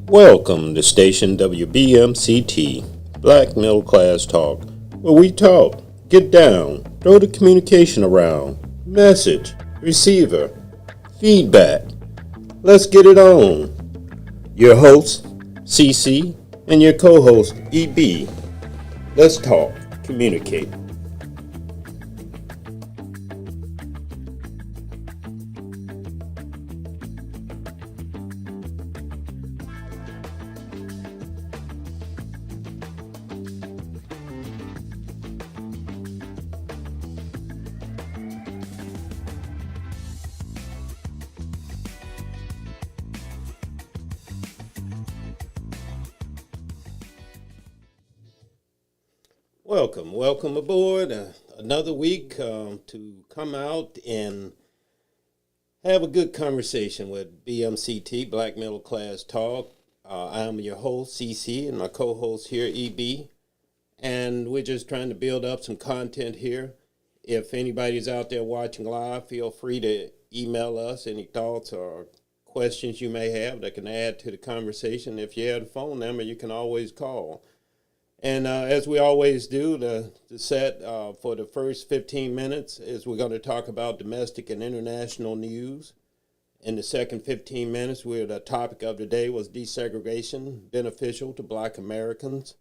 Welcome to Station WBMCT, Black Middle Class Talk, where we talk, get down, throw the communication around, message, receiver, feedback. Let's get it on. Your host, CC, and your co-host, EB. Let's talk, communicate. Welcome aboard. Another week to come out and have a good conversation with BMCT, Black Middle Class Talk. I am your host, CC, and my co-host here, EB. And we're just trying to build up some content here. If anybody's out there watching live, feel free to email us any thoughts or questions you may have that can add to the conversation. If you have a phone number, you can always call. And as we always do, the set for the first 15 minutes is we're going to talk about domestic and international news. In the second 15 minutes, the topic of the day was desegregation, beneficial to Black Americans.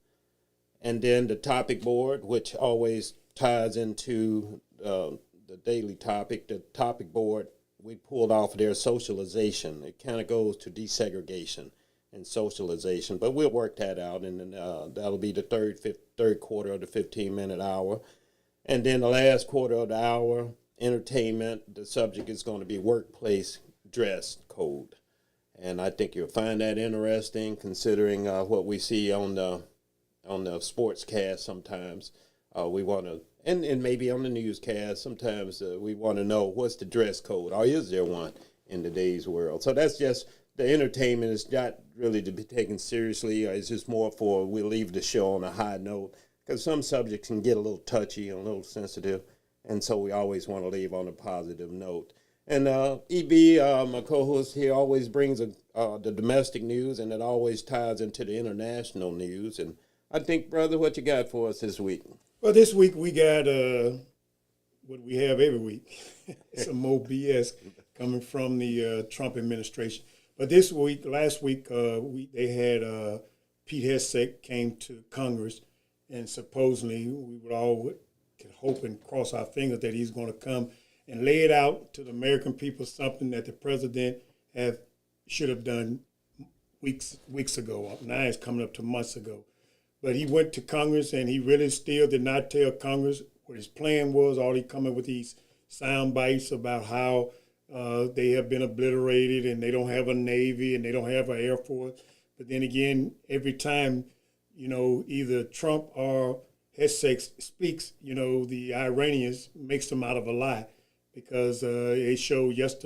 And then the topic board, which always ties into the daily topic, the topic board, we pulled off of their socialization. It kind of goes to desegregation and socialization, but we'll work that out, and then that'll be the third quarter of the 15-minute hour. And then the last quarter of the hour, entertainment, the subject is going to be workplace dress code. And I think you'll find that interesting, considering what we see on the sportscast sometimes. We want to, and maybe on the newscast, sometimes we want to know what's the dress code, or is there one in today's world? So that's just, the entertainment is not really to be taken seriously. It's just more for, we'll leave the show on a high note, because some subjects can get a little touchy and a little sensitive, and so we always want to leave on a positive note. And EB, my co-host here, always brings the domestic news, and it always ties into the international news. And I think, brother, what you got for us this week? Well, this week we got what we have every week, some more BS coming from the Trump administration. But this week, last week, they had Pete Hegseth came to Congress, and supposedly we would all could hope and cross our fingers that he's going to come and lay it out to the American people, something that the president should have done weeks ago. Now it's coming up to months ago. But he went to Congress, and he really still did not tell Congress what his plan was. All he coming with these sound bites about how they have been obliterated, and they don't have a Navy, and they don't have an Air Force. But then again, every time, either Trump or Hegseth speaks, the Iranians makes them out of a lie, because they showed just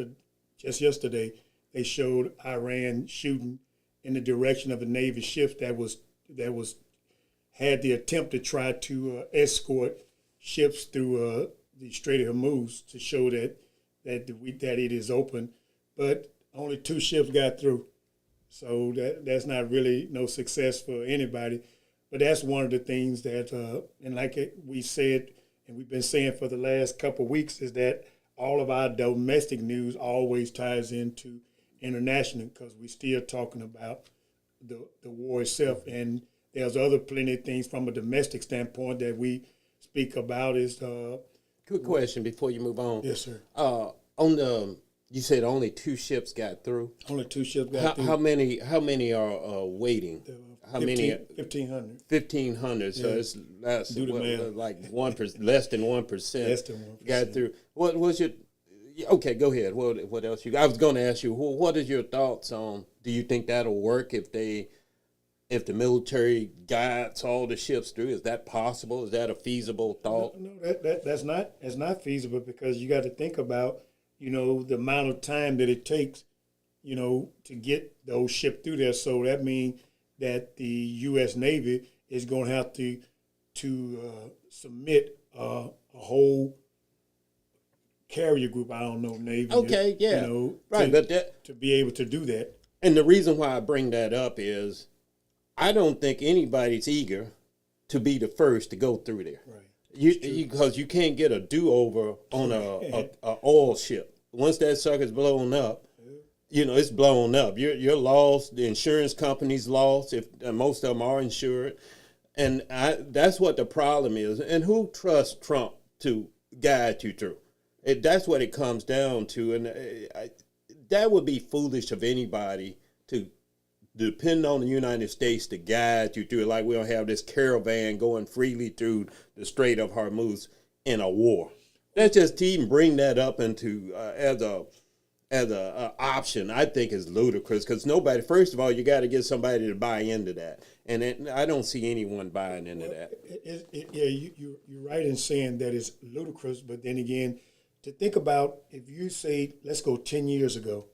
yesterday, they showed Iran shooting in the direction of a Navy ship that had the attempt to try to escort ships through the Strait of Hormuz to show that it is open, but only 2 ships got through. So that's not really no success for anybody. But that's one of the things that, and like we said, and we've been saying for the last couple of weeks, is that all of our domestic news always ties into international, because we're still talking about the war itself. And there's other plenty of things from a domestic standpoint that speak about is. Quick question before you move on. Yes, sir. You said only 2 ships got through. Only 2 ships got through. How many are waiting? How many? 1,500. 1,500. So it's less, like 1%, less than 1%. Less than 1% got through. What was your? Okay, go ahead. What else I was going to ask you. What is your thoughts on? Do you think that'll work if the military guides all the ships through? Is that possible? Is that a feasible thought? No, that's not feasible, because you got to think about, the amount of time that it takes, to get those ships through there. So that means that the U.S. Navy is going to have to submit a whole carrier group. I don't know, Navy. Okay, yeah, You know, right. to, But that, to be able to do that. And the reason why I bring that up is I don't think anybody's eager to be the first to go through there. Right. Because you can't get a do-over on a oil ship. Once that sucker's blown up, it's blown up. You're lost. The insurance company's lost. If most of them are insured, and that's what the problem is. And who trusts Trump to guide you through? That's what it comes down to. And that would be foolish of anybody to depend on the United States to guide you through it. Like we don't have this caravan going freely through the Strait of Hormuz in a war. That's just to even bring that up into as a option, I think is ludicrous, because nobody, first of all, you got to get somebody to buy into that. And I don't see anyone buying into that. You're right in saying that it's ludicrous, but then again, to think about, if you say, let's go 10 years ago,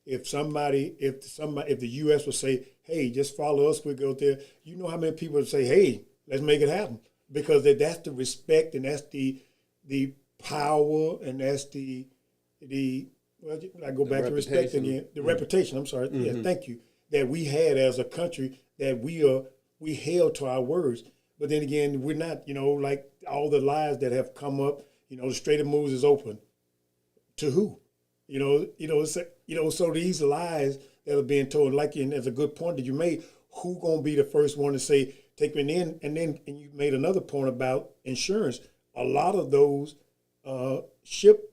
if the U.S. would say, hey, just follow us, we'll go there, you know how many people would say, hey, let's make it happen, because that's the respect, and that's the power, and that's well, I go back to respect again. The reputation. I'm sorry. Mm-hmm. Yeah, thank you. That we had as a country, that we held to our words. But then again, we're not. Like all the lies that have come up. The Strait of Hormuz is open. To who? So these lies that are being told, like, and as a good point that you made, who gonna be the first one to say take me in? And you made another point about insurance. A lot of those ship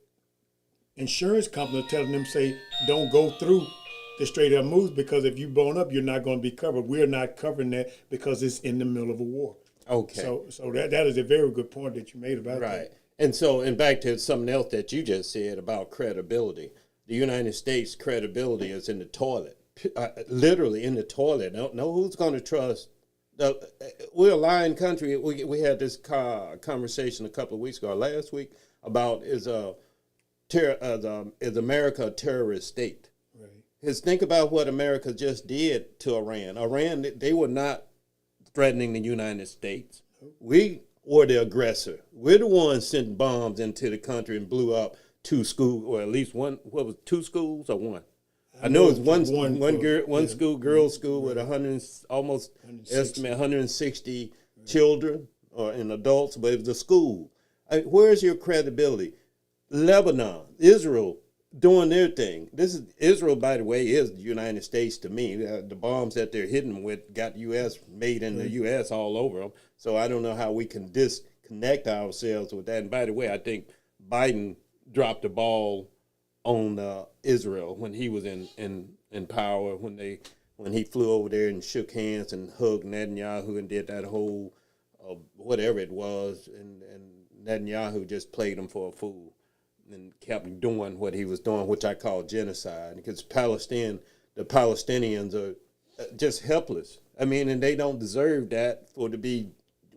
insurance companies telling them, say, don't go through the Strait of Hormuz, because if you blown up, you're not going to be covered. We're not covering that because it's in the middle of a war. Okay. So that is a very good point that you made about that. Right. And back to something else that you just said about credibility. The United States credibility is in the toilet, literally in the toilet. No, who's going to trust? We're a lying country. We had this conversation a couple of weeks ago, last week, about is America a terrorist state? Right. Because think about what America just did to Iran. Iran, they were not threatening the United States. We were the aggressor. We're the ones sent bombs into the country and blew up 2 schools, or at least one. What was 2 schools or 1? I know it was one school, girls' school, with 160 children and adults, but it was a school. Where's your credibility? Lebanon, Israel, doing their thing. This is Israel, by the way, is the United States to me. The bombs that they're hitting with got U.S. made in the U.S. all over them. So I don't know how we can disconnect ourselves with that. And by the way, I think Biden dropped the ball on Israel when he was in power, when he flew over there and shook hands and hugged Netanyahu and did that whole whatever it was, and Netanyahu just played him for a fool and kept doing what he was doing, which I call genocide, because the Palestinians are just helpless. I mean, and they don't deserve that to be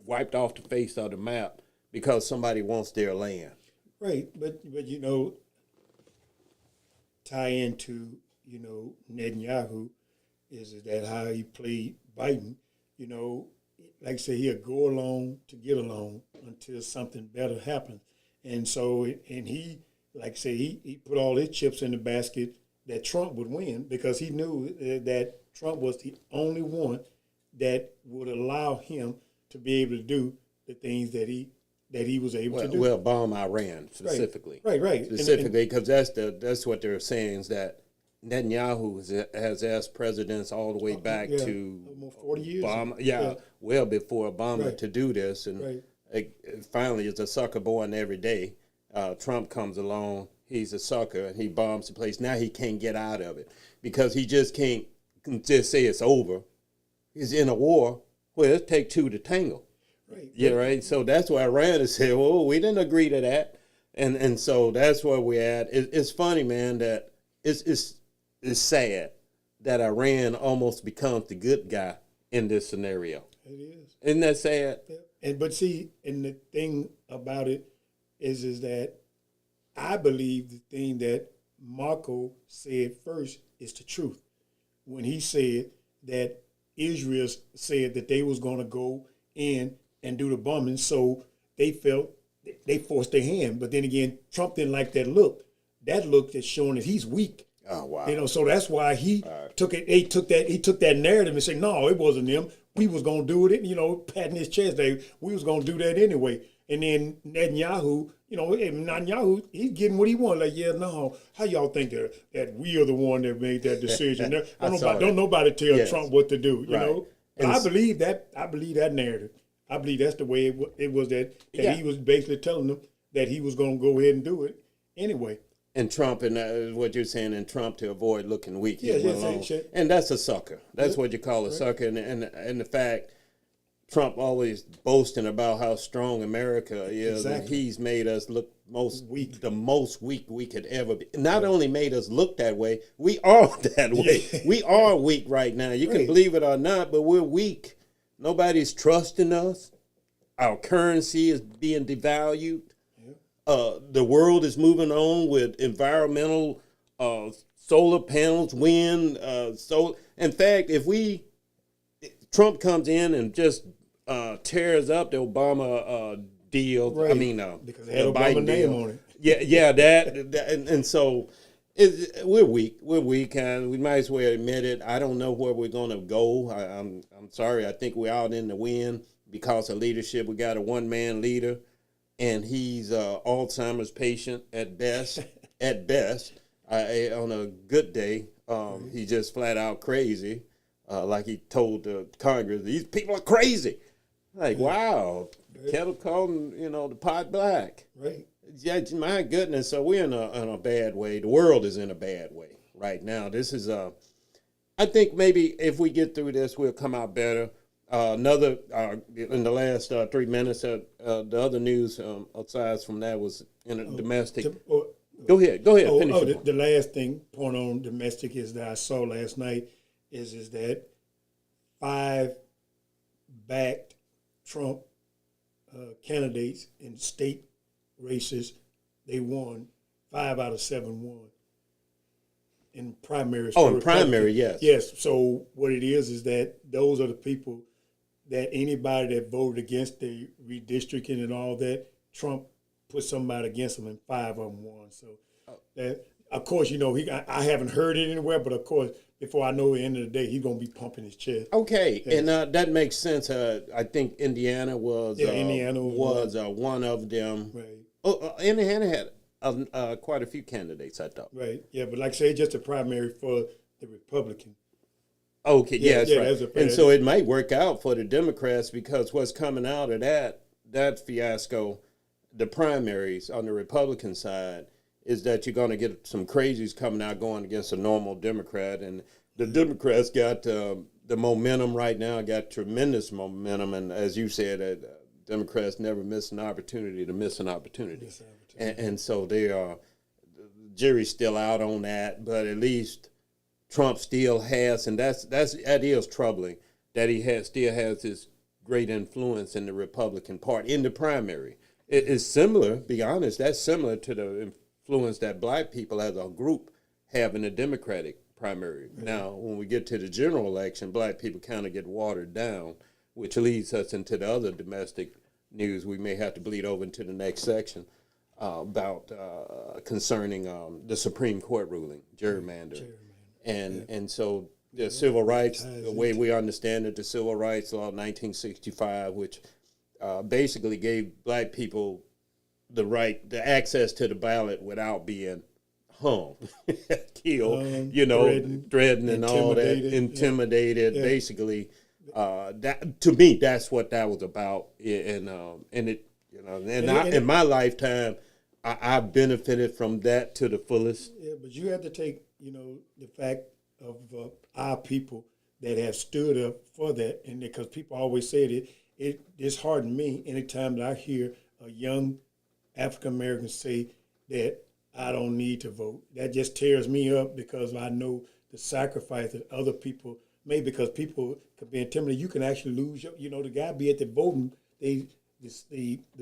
wiped off the face of the map because somebody wants their land. Right, but tie into Netanyahu is that how he played Biden. Like I say, he'll go along to get along until something better happens. And so, he, like I say, he put all his chips in the basket that Trump would win, because he knew that Trump was the only one that would allow him to be able to do the things that he was able to do. Well, bomb Iran specifically. Right. Specifically, because that's what they're saying, is that Netanyahu has asked presidents all the way back to almost 40 years. Obama, well before Obama to do this, and finally it's a sucker born every day. Trump comes along, he's a sucker, and he bombs the place. Now he can't get out of it because he just can't just say it's over. He's in a war. Well, let's take 2 to tango. Right. Yeah, right. So that's why Iran has said, well, we didn't agree to that. And so that's where we're at. It's funny, man, that it's sad that Iran almost becomes the good guy in this scenario. It is. Isn't that sad? Yeah. But see, and the thing about it is that I believe the thing that Marco said first is the truth. When he said that Israel said that they was going to go in and do the bombing, so they felt they forced their hand. But then again, Trump didn't like that look. That look is showing that he's weak. Oh, wow. So that's why he took it. He took that narrative and said, no, it wasn't them. We was gonna do it. You know, patting his chest. We was gonna do that anyway. And then Netanyahu, he's getting what he wants. Like, yeah, no, how y'all think that we are the one that made that decision? Don't nobody tell Trump what to do. You know, but I believe that. I believe that narrative. I believe that's the way it was that he was basically telling them that he was going to go ahead and do it anyway. And Trump, and what you're saying, and Trump to avoid looking weak. And that's a sucker. That's what you call a sucker. And the fact Trump always boasting about how strong America is, and he's made us look the most weak we could ever be. Not only made us look that way, we are that way. We are weak right now. You can believe it or not, but we're weak. Nobody's trusting us. Our currency is being devalued. The world is moving on with environmental solar panels, wind, solar. In fact, if Trump comes in and just tears up the Obama deal. Right. I mean, because it had Obama name on it. Yeah, that and so we're weak. We're weak, and we might as well admit it. I don't know where we're going to go. I'm sorry. I think we're out in the wind because of leadership. We got a one-man leader, and he's Alzheimer's patient at best. At best, on a good day, he's just flat out crazy. Like he told Congress, these people are crazy. Like, wow, kettle calling, the pot black. Right. Yeah, my goodness. So we're in a bad way. The world is in a bad way right now. This is I think maybe if we get through this, we'll come out better. In the last 3 minutes, the other news aside from that was in a domestic. Go ahead. Finish the last point on domestic is that I saw last night is that 5 backed Trump candidates in state races. They won 5 out of 7 won in primaries. Oh, in primary, yes. Yes. So what it is that those are the people that anybody that voted against the redistricting and all that, Trump put somebody against them, and 5 of them won. So that, of course, I haven't heard it anywhere, but of course, before I know the end of the day, he's going to be pumping his chest. Okay, and that makes sense. I think Indiana was one of them. Right. Indiana had quite a few candidates, I thought. Right, yeah, but like I say, just a primary for the Republican. Okay, that's right. And so it might work out for the Democrats because what's coming out of that fiasco, the primaries on the Republican side, is that you're going to get some crazies coming out going against a normal Democrat. And the Democrats got the momentum right now, got tremendous momentum. And as you said, Democrats never miss an opportunity to miss an opportunity. And so the jury's still out on that. But at least Trump still has, and that is troubling, that he still has this great influence in the Republican Party in the primary. It is similar, be honest, that's similar to the influence that black people as a group have in the Democratic primary. Mm-hmm. Now, when we get to the general election, black people kind of get watered down, which leads us into the other domestic news we may have to bleed over into the next section about concerning the Supreme Court ruling, gerrymandering. And so the civil rights, the way we understand it, the Civil Rights Law of 1965, which basically gave black people the access to the ballot without being hung, killed, threatened and all that, intimidated. Yeah. Basically, that to me, that's what that was about. And in my lifetime, I've benefited from that to the fullest. Yeah, but you have to take, the fact of our people that have stood up for that, and because people always say it disheartened me anytime that I hear a young African American say that I don't need to vote. That just tears me up because I know the sacrifice that other people made, because people could be intimidated. You can actually lose the guy be at the voting, the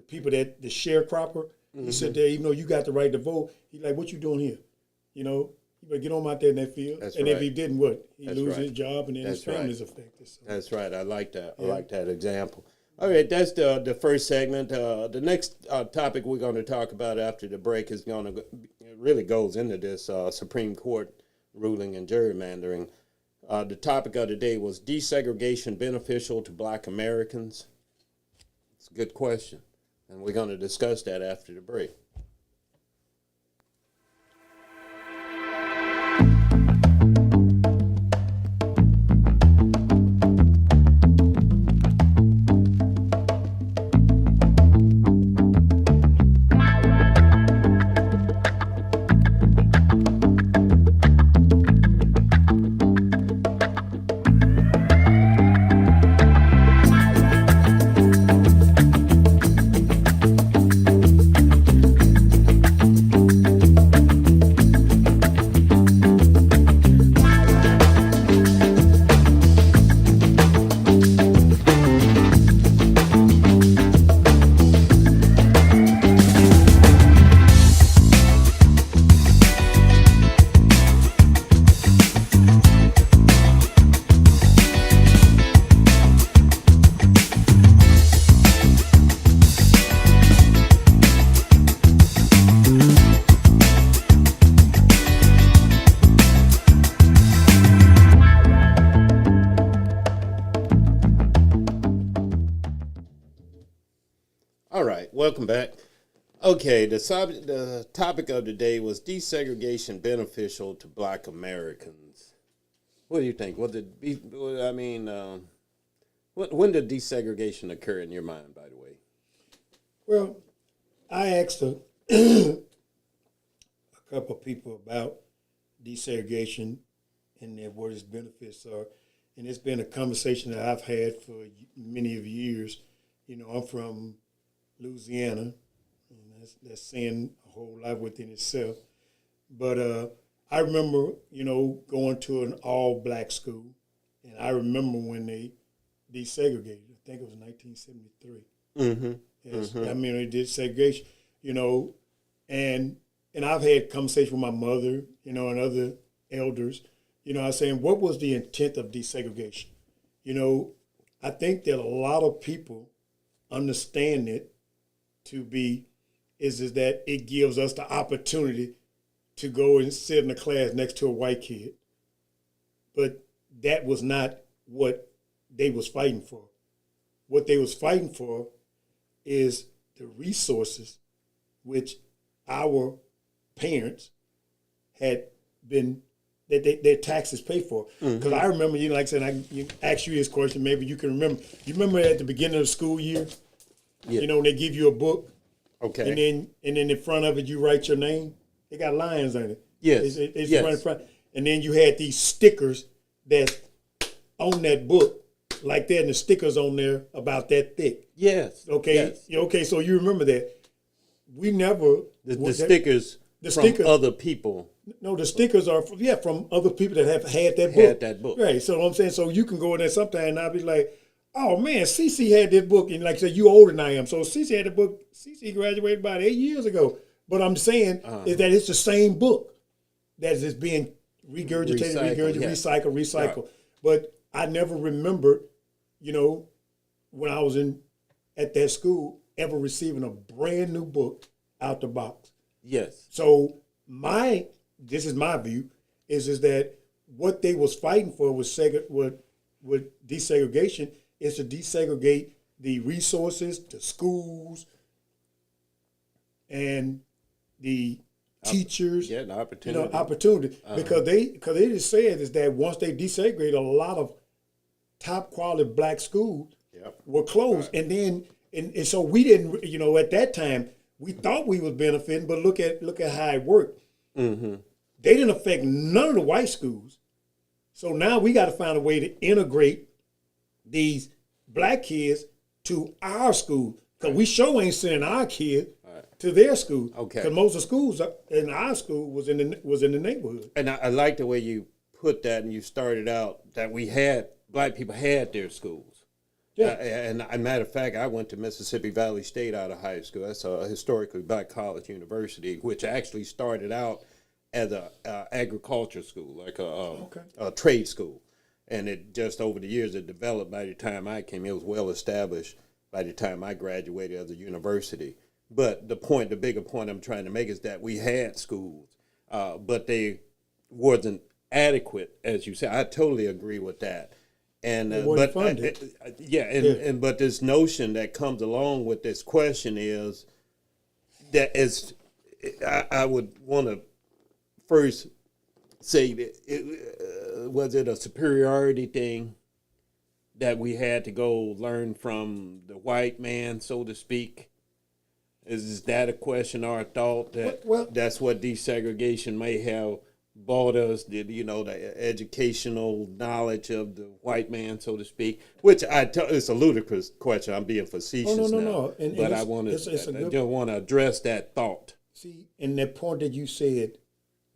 people that the sharecropper, he sit there, even though you got the right to vote, he's like, what you doing here? You better get on out there in that field. That's and right. if he didn't, he lose his job, and then his family's affected. So. That's right. I like that. Yeah. I like that example. All right, that's the first segment. The next topic we're going to talk about after the break is really goes into this Supreme Court ruling and gerrymandering. The topic of the day was desegregation beneficial to Black Americans? It's a good question, and we're going to discuss that after the break. All right, welcome back. Okay, the topic of the day was desegregation beneficial to Black Americans. What do you think? When did desegregation occur in your mind, by the way? Well, I asked a couple of people about desegregation and what its benefits are. And it's been a conversation that I've had for many of years. You know, I'm from Louisiana, and that's saying a whole lot within itself. But I remember, going to an all-black school, and I remember when they desegregated. I think it was 1973. Mm-hmm. Yes, I mean, they did segregation, and I've had conversations with my mother, and other elders. I was saying, what was the intent of desegregation? I think that a lot of people understand it to be is that it gives us the opportunity to go and sit in a class next to a white kid. But that was not what they was fighting for. What they was fighting for is the resources which our parents had been, that their taxes pay for. Because I remember, like I said, I asked you this question, maybe you can remember. You remember at the beginning of the school year, when they give you a book, okay, and then in front of it you write your name. They got lines on it. Yes, it's yes. right in front. And then you had these stickers that's on that book, like that, and the stickers on there about that thick. Yes. Okay. Yes. Okay. So you remember that? We never the stickers from other people. No, the stickers are from other people that have had that book. Right. So what I'm saying, so you can go in there sometime and I'll be like, oh man, Cece had this book, and like I said, you older than I am. So Cece had the book. Cece graduated about 8 years ago. But I'm saying is that it's the same book that is being regurgitated, recycled. Right. But I never remembered, when I was at that school, ever receiving a brand new book out the box. Yes. So this is my view, is that what they was fighting for was with desegregation is to desegregate the resources, the schools, and the teachers. Yeah, the opportunity. Opportunity. Because they just said is that once they desegregated, a lot of top quality black schools were closed. Right. And then and so we didn't, at that time, we thought we was benefiting, but look at how it worked. Mm-hmm. They didn't affect none of the white schools. So now we got to find a way to integrate these black kids to our school. Because we sure ain't sending our kids to their school. Okay. Because most of the schools in our school was in the neighborhood. And I like the way you put that, and you started out that black people had their schools. Yeah. And a matter of fact, I went to Mississippi Valley State out of high school. That's a historically black college university, which actually started out as a agriculture school, like a trade school. And it just over the years, it developed. By the time I came, it was well established by the time I graduated as a university. But the bigger point I'm trying to make is that we had schools, but they wasn't adequate, as you say. I totally agree with that. And It wasn't funded. but this notion that comes along with this question is that is, I would want to first say that was it a superiority thing that we had to go learn from the white man, so to speak? Is that a question or a thought that that's what desegregation may have bought us? The educational knowledge of the white man, so to speak? Which it's a ludicrous question. I'm being facetious no. But I just want to address that thought. See, and that point that you said,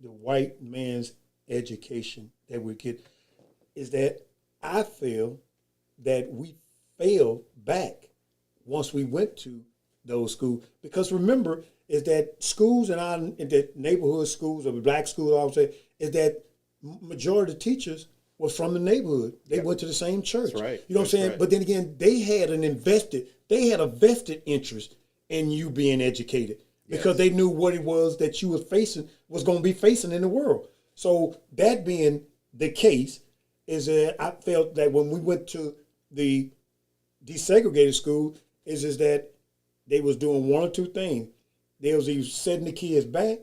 the white man's education that we get, is that I feel that we fell back once we went to those schools. Because remember, is that schools in the neighborhood schools or black schools, I would say, is that majority of the teachers was from the neighborhood. They went to the same church. That's right. You know what I'm saying? Right. But then again, they had a vested interest in you being educated because they knew what it was that you was going to be facing in the world. So that being the case, is that I felt that when we went to the desegregated school, is that they was doing one or two things. They was either setting the kids back,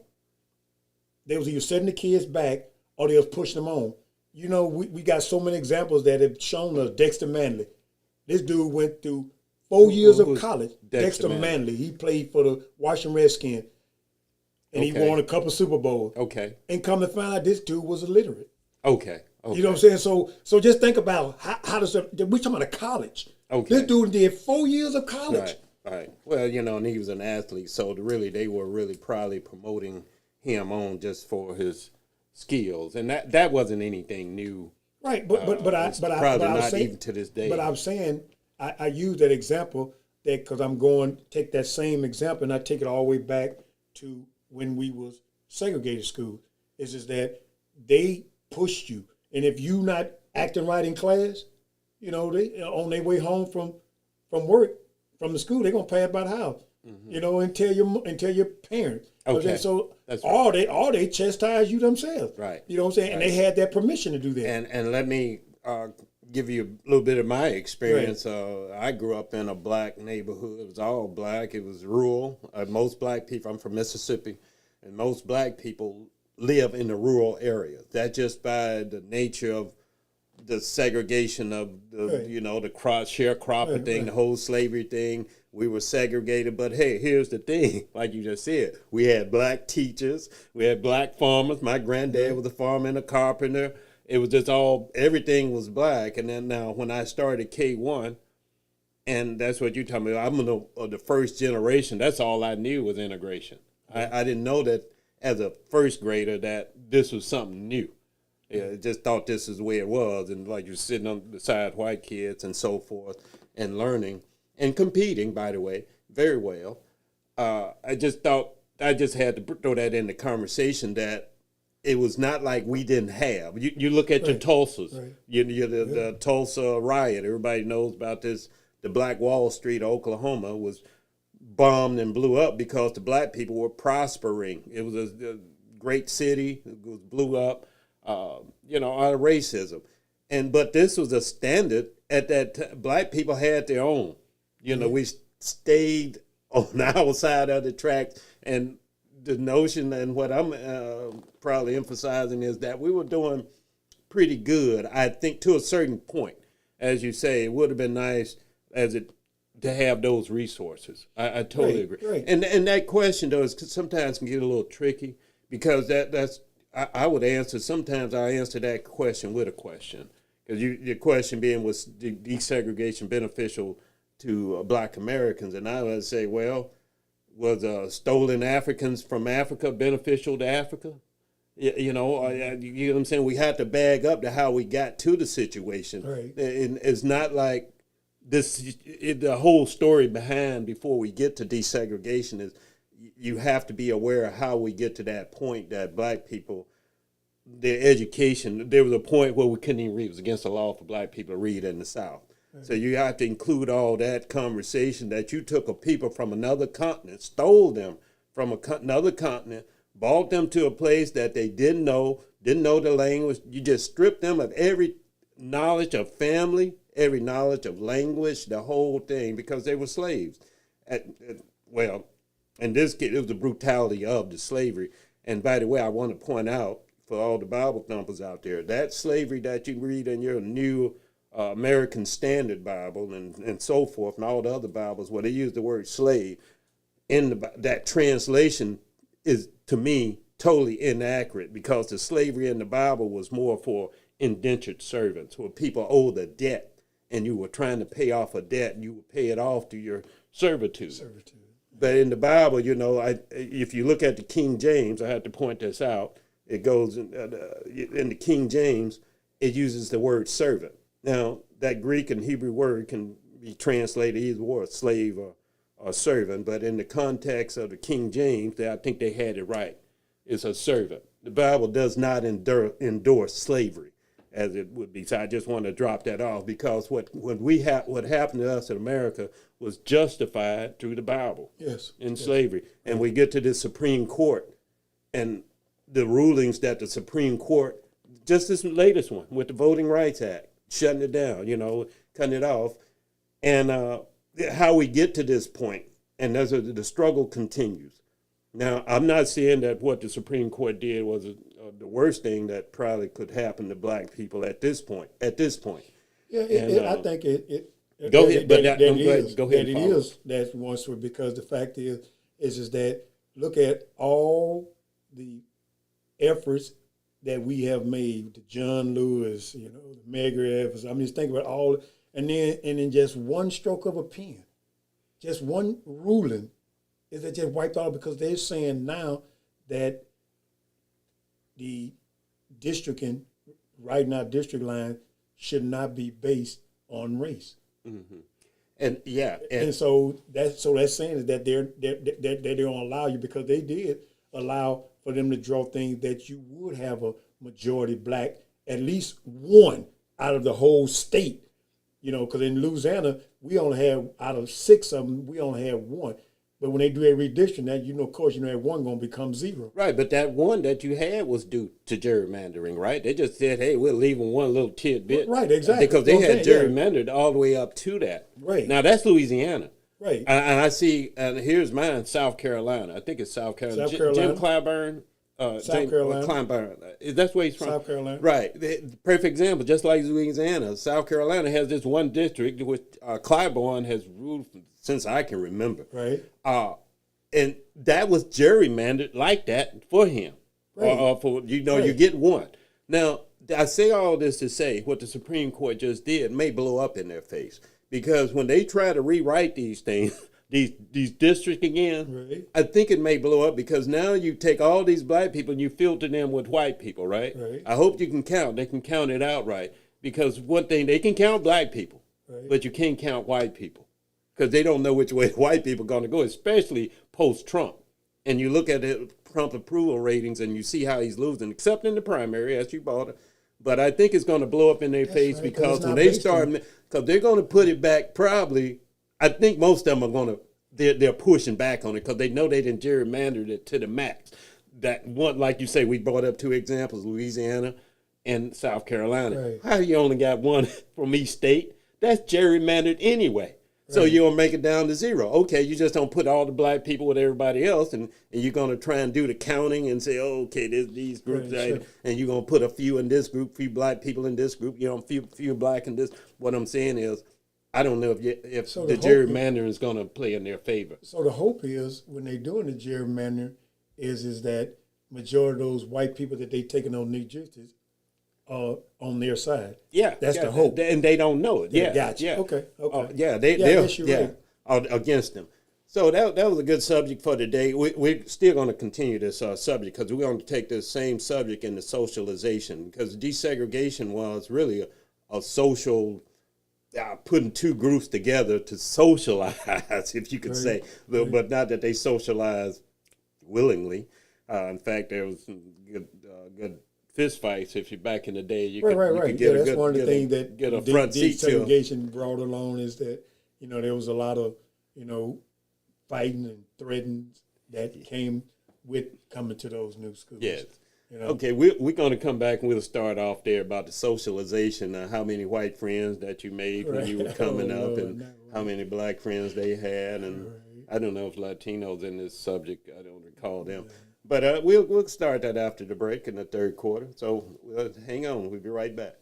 or they was pushing them on. You know, we got so many examples that have shown us. Dexter Manley. This dude went through 4 years of college. Dexter Manley. He played for the Washington Redskins. And he won a couple Super Bowls. Okay. And come to find out, this dude was illiterate. Okay. You know what I'm saying? So just think about how does we're talking about a college. Okay. This dude did 4 years of college. Right. Well, and he was an athlete, so they were really probably promoting him on just for his skills, and that wasn't anything new. Right, but I was saying, even to this day. But I'm saying I use that example because I'm going to take that same example and I take it all the way back to when we was segregated school. Is that they pushed you, and if you not acting right in class, they on their way home from work. From the school, they're gonna pass by the house, and tell your parents. Okay. So that's all they chastise you themselves. Right. You know what I'm saying? Right. And they had that permission to do that. And let me give you a little bit of my experience. Right. I grew up in a black neighborhood. It was all black. It was rural. Most black people. I'm from Mississippi, and most black people live in the rural area. That just by the nature of the segregation of the the sharecropping thing, the whole slavery thing. We were segregated, but hey, here's the thing: like you just said, we had black teachers, we had black farmers. My granddad was a farmer and a carpenter. It was just everything was black. And then now, when I started K1, and that's what you're talking about. I'm the first generation. That's all I knew was integration. I didn't know that as a first grader that this was something new. Yeah, just thought this is the way it was, and like you're sitting on beside white kids and so forth, and learning and competing. By the way, very well. I just thought I just had to throw that in the conversation that it was not like we didn't have. You look at your Tulsas, the Tulsa riot. Everybody knows about this. The Black Wall Street, Oklahoma, was bombed and blew up because the black people were prospering. It was a great city. It was blew up. Out of racism. But this was a standard at that time. Black people had their own. We stayed on our side of the tracks. And the notion, and what I'm probably emphasizing, is that we were doing pretty good, I think, to a certain point. As you say, it would have been nice to have those resources. I totally agree. Right. And that question, though, sometimes can get a little tricky because that's I would answer, sometimes I answer that question with a question. Because your question being, was desegregation beneficial to black Americans? And I would say, well, was stolen Africans from Africa beneficial to Africa? You know what I'm saying? We had to bag up to how we got to the situation. Right. And it's not like the whole story behind before we get to desegregation is, you have to be aware of how we get to that point that black people, their education, there was a point where we couldn't even read. It was against the law for black people to read in the South. Right. So you have to include all that conversation that you took a people from another continent, stole them from another continent, brought them to a place that they didn't know, didn't know the language. You just stripped them of every knowledge of family, every knowledge of language, the whole thing, because they were slaves. Well, in this case, it was the brutality of the slavery. And by the way, I want to point out for all the Bible thumpers out there, that slavery that you read in your new American Standard Bible and so forth, and all the other Bibles where they use the word slave, that translation is, to me, totally inaccurate, because the slavery in the Bible was more for indentured servants, where people owed a debt and you were trying to pay off a debt and you would pay it off through your servitude. But in the Bible, if you look at the King James, I have to point this out, it goes in the King James, it uses the word servant. Now, that Greek and Hebrew word can be translated either or, slave or servant, but in the context of the King James, I think they had it right. It's a servant. The Bible does not endorse slavery, as it would be. So I just want to drop that off, because what happened to us in America was justified through the Bible. Yes. In slavery. And we get to the Supreme Court and the rulings that the Supreme Court, just this latest one with the Voting Rights Act, shutting it down, cutting it off, and how we get to this point, and the struggle continues. Now, I'm not saying that what the Supreme Court did was the worst thing that probably could happen to black people at this point. Yeah, I think it. Go ahead, but that it follow. is that once, because the fact is that look at all the efforts that we have made, the John Lewis, the Medgar Evers. I mean, just think about all, and then just one stroke of a pen, just one ruling, is that just wiped out, because they're saying now that the districting, right now, district line should not be based on race. Mm-hmm. And so that's saying is that they don't allow you, because they did allow for them to draw things that you would have a majority black, at least one out of the whole state, because in Louisiana we only have, out of 6 of them, we only have 1. But when they do a redistricting, that of course, that 1 going to become 0. Right, but that 1 that you had was due to gerrymandering, right? They just said, hey, we're leaving 1 little tidbit. Right, exactly. Because they had gerrymandered all the way up to that. Right. Now, that's Louisiana. Right. And I see, and here's mine, South Carolina. I think it's South Carolina. Jim Clyburn. South Carolina. Clyburn. That's where he's from. South Carolina. Right. The perfect example, just like Louisiana. South Carolina has this one district which Clyburn has ruled since I can remember. Right. And that was gerrymandered like that for him. Right. You get 1. Now, I say all this to say what the Supreme Court just did may blow up in their face. Because when they try to rewrite these things, these districts again, right, I think it may blow up, because now you take all these black people and you filter them with white people, right? Right. I hope you can count. They can count it out right. Because one thing, they can count black people, right, but you can't count white people, because they don't know which way the white people are going to go, especially post-Trump. And you look at the Trump approval ratings and you see how he's losing, except in the primary, as you bought it. But I think it's going to blow up in their face, right, because when they start, because they're going to put it back probably, I think most of them are going to, they're pushing back on it, because they know they didn't gerrymander it to the max. That one, like you say, we brought up 2 examples, Louisiana and South Carolina. Right. How you only got 1 from each state? That's gerrymandered anyway. So Right. you don't make it down to 0. Okay, you just don't put all the black people with everybody else, and you're going to try and do the counting and say, oh, okay, there's these groups, Right, sure. and you're going to put a few in this group, few black people in this group, few black in this. What I'm saying is, I don't know if So the gerrymandering is going to play in their favor. So the hope is, when they're doing the gerrymandering, is that majority of those white people that they taking on New Jersey are on their side. Yeah, That's the hope. And they don't know it. Yeah, gotcha. Yeah. Okay. They're against them. So that was a good subject for today. We're still going to continue this subject, because we're going to take this same subject into socialization, because desegregation was really a social, putting 2 groups together to socialize, if you could say, but not that they socialized willingly. In fact, there was some good fist fights. If you're back in the day, you could get that's one of the things that get a front seat to. Desegregation brought along, is that there was a lot of fighting and threatening that came with coming to those new schools. Yes. You know? Okay, we're going to come back and we'll start off there about the socialization. How many white friends that you made when you were coming up, Lord, and how many black friends they had, and I don't know if Latinos in this subject. I don't recall them, but we'll start that after the break in the third quarter. So hang on, we'll be right back.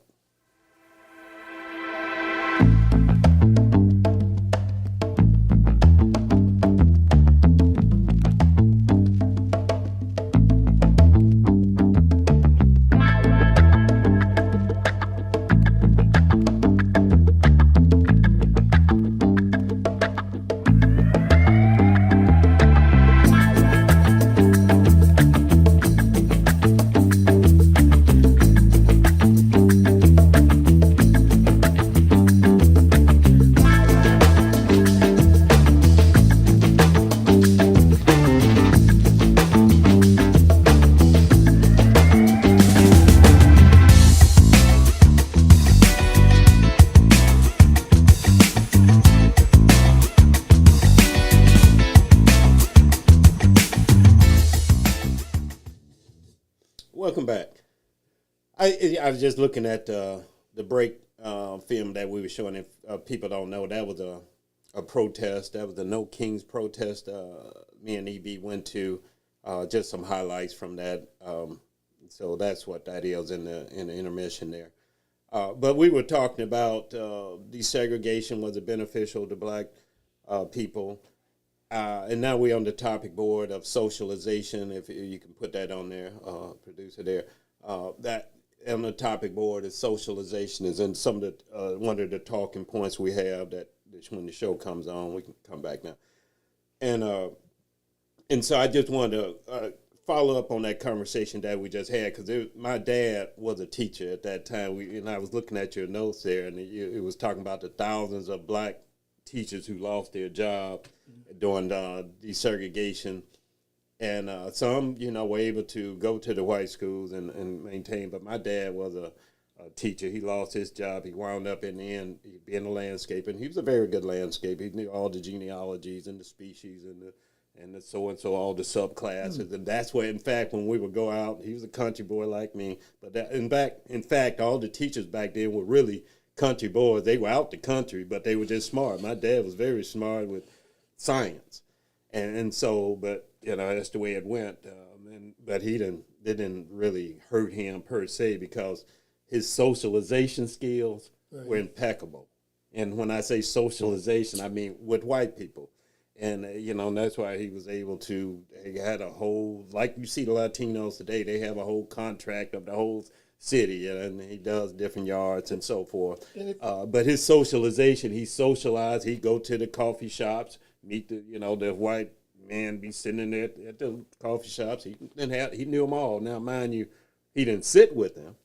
Welcome back. I was just looking at the break film that we were showing. If people don't know, that was a protest. That was the No Kings protest. Me and EB went to just some highlights from that. So that's what that is in the intermission there. But we were talking about desegregation, was it beneficial to black people? And now we're on the topic board of socialization, if you can put that on there, producer there. That on the topic board is socialization is in some of the one of the talking points we have that when the show comes on, we can come back now. And so I just wanted to follow up on that conversation that we just had, because my dad was a teacher at that time. And I was looking at your notes there, and it was talking about the thousands of black teachers who lost their job during desegregation, and some, were able to go to the white schools and maintain. But my dad was a teacher. He lost his job. He wound up in the end being a landscaper, and he was a very good landscaper. He knew all the genealogies and the species and the so and so, all the subclasses, and that's where, in fact, when we would go out, he was a country boy like me. But in fact, all the teachers back then were really country boys. They were out the country, but they were just smart. My dad was very smart with science, and so, but that's the way it went. But it didn't really hurt him per se, because his socialization skills were impeccable. And when I say socialization, I mean with white people. And, and that's why he was able to, he had a whole, like you see the Latinos today, they have a whole contract of the whole city, and he does different yards and so forth. But his socialization, he socialized, he'd go to the coffee shops, meet the white man be sitting in there at the coffee shops. He knew them all. Now, mind you, he didn't sit with them.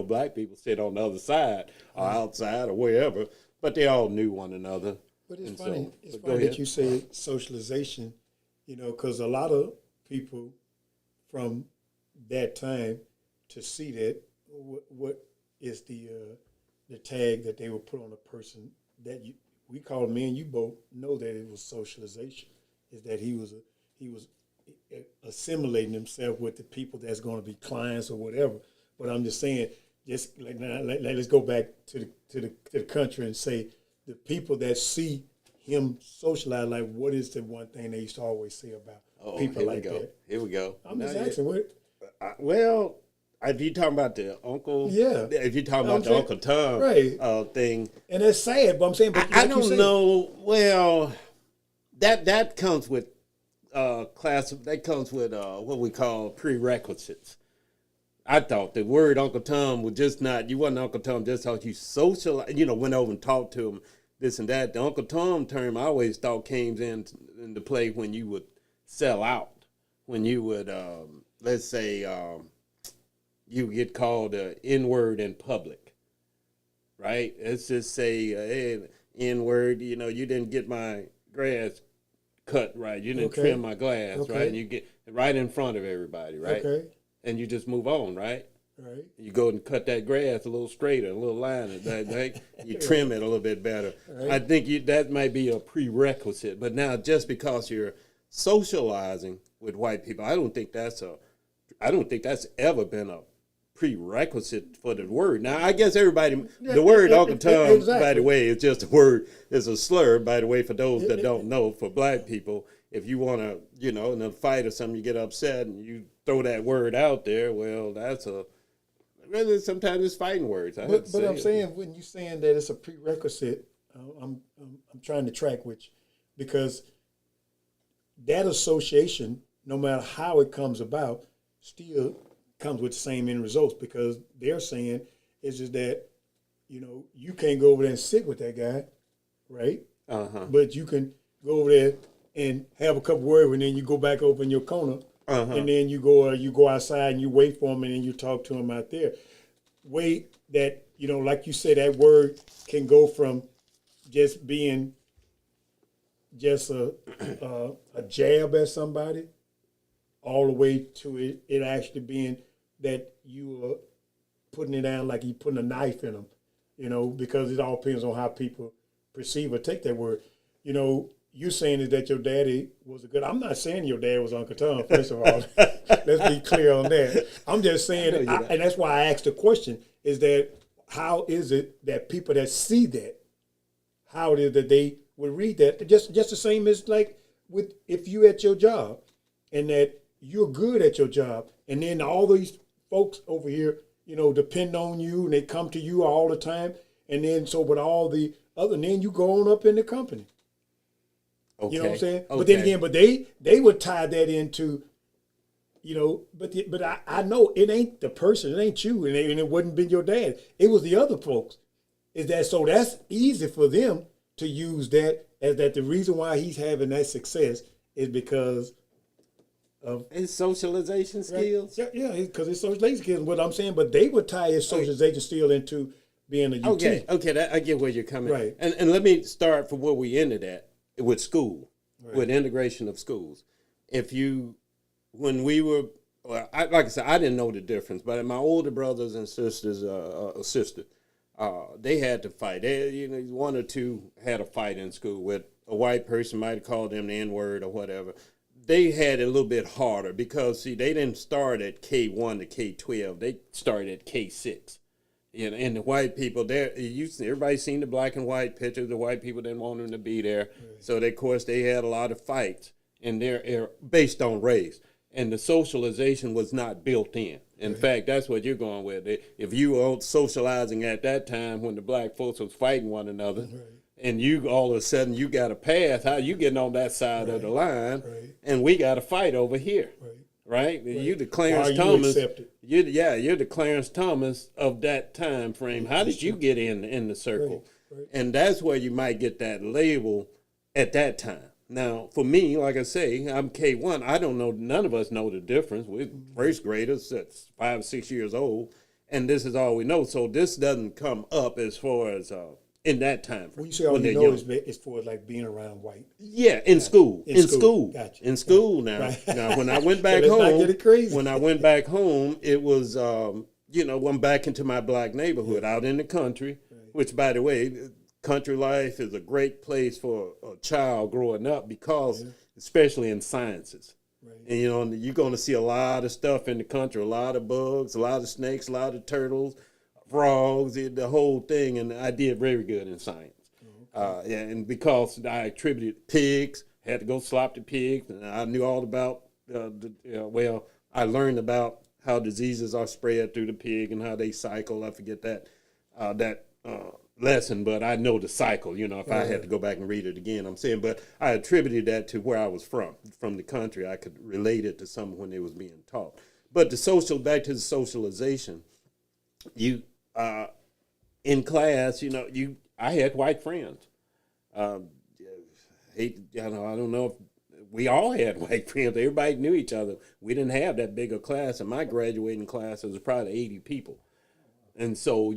Black people sit on the other side or outside or wherever, but they all knew one another. But it's funny. It's funny that you say socialization, because a lot of people from that time to see that what is the tag that they would put on a person that we call, me and you both know that it was socialization, is that he was assimilating himself with the people that's going to be clients or whatever. But I'm just saying, just let's go back to the country and say, the people that see him socialize, like, what is the one thing they used to always say about people like that? Here we go. I'm just asking, what? Well, if you're talking about the uncle, yeah. If you're talking about the Uncle Tom thing, and it's sad, but I'm saying, but I don't know. Well, that comes with class. That comes with what we call prerequisites. I thought the word Uncle Tom was just not, you wasn't Uncle Tom just how you socialize, went over and talked to him, this and that. The Uncle Tom term I always thought came into play when you would sell out, when you would, let's say, you get called an N-word in public, right? Let's just say, hey, N-word, you didn't get my grass cut right. You didn't trim my grass, right? And you get right in front of everybody, right? Okay. And you just move on, right? Right. You go and cut that grass a little straighter, a little liner. You trim it a little bit better. Right. I think that might be a prerequisite. But now, just because you're socializing with white people, I don't think that's I don't think that's ever been a prerequisite for the word. Now, I guess everybody, the word Uncle Tom, exactly. by the way, is just a word, is a slur, by the way, for those that don't know, for black people. If you want to, in a fight or something, you get upset and you throw that word out there, well, really, sometimes it's fighting words. But I'm saying, when you're saying that it's a prerequisite, I'm trying to track which, because that association, no matter how it comes about, still comes with the same end results, because they're saying it's just that, you can't go over there and sit with that guy, right? But you can go over there and have a couple words, and then you go back over in your corner, and then you go outside and you wait for him, and then you talk to him out there. Way that, like you said, that word can go from just being just a jab at somebody, all the way to it actually being that you are putting it down like you putting a knife in them, because it all depends on how people perceive or take that word. You saying is that your daddy was a good. I'm not saying your dad was Uncle Tom, first of all. Let's be clear on that. I'm just saying, and that's why I asked the question, is that how is it that people that see that, how it is that they would read that, just the same as like with if you at your job and that you're good at your job, and then all these folks over here, depend on you and they come to you all the time, and then so with all the other, and then you go on up in the company. Okay. You know what I'm saying? Okay. But then again, they would tie that into, but I know it ain't the person, it ain't you, and it wouldn't been your dad. It was the other folks. Is that so? That's easy for them to use that as that the reason why he's having that success is because of his socialization skills. Right? Yeah, because his socialization skills. What I'm saying, but they would tie his socialization skill into being a UT. Okay, I get where you're coming. Right. And let me start from where we ended at. With school, with integration of schools. When we were, like I said, I didn't know the difference, but my older brothers and sisters, they had to fight. One or two had a fight in school with a white person, might have called them the N-word or whatever. They had it a little bit harder because, see, they didn't start at K1 to K12. They started at K6. And the white people there, everybody's seen the black and white pictures. The white people didn't want them to be there, so of course they had a lot of fights, and they're based on race. And the socialization was not built in. In fact, that's what you're going with. If you were socializing at that time when the black folks was fighting one another, and you all of a sudden you got a pass, how you getting on that side of the line, and we got a fight over here. Right? You the Clarence Thomas. You're the Clarence Thomas of that time frame. How did you get in the circle? Right. And that's where you might get that label at that time. Now, for me, like I say, I'm K1. I don't know. None of us know the difference. We're first graders, that's 5 or 6 years old, and this is all we know. So this doesn't come up as far as in that time. When you say all you know is for like being around white. Yeah, in school. In school. Gotcha. In school now. Right. Now when I went back home, it was I'm back into my black neighborhood out in the country, which by the way, country life is a great place for a child growing up because especially in sciences. Right. And you're going to see a lot of stuff in the country, a lot of bugs, a lot of snakes, a lot of turtles, frogs, the whole thing, and I did very good in science. And because I attributed pigs, had to go slop the pigs, and I knew all about, I learned about how diseases are spread through the pig and how they cycle. I forget that lesson, but I know the cycle, if I had to go back and read it again, I'm saying, but I attributed that to where I was from the country. I could relate it to some when it was being taught. But back to the socialization, in class, I had white friends. I don't know if we all had white friends. Everybody knew each other. We didn't have that big a class. In my graduating class, it was probably 80 people. And so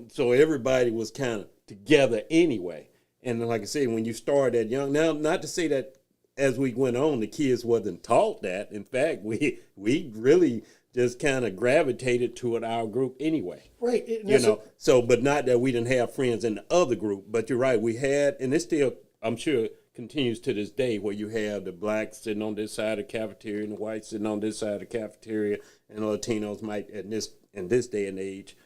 so everybody was kind of together anyway. And like I said, when you start that young, now, not to say that as we went on, the kids wasn't taught that. In fact, we really just kind of gravitated toward our group anyway. Right. But not that we didn't have friends in the other group, but you're right, we had, and it's still, I'm sure, continues to this day, where you have the blacks sitting on this side of the cafeteria and the whites sitting on this side of the cafeteria, and Latinos might in this day and age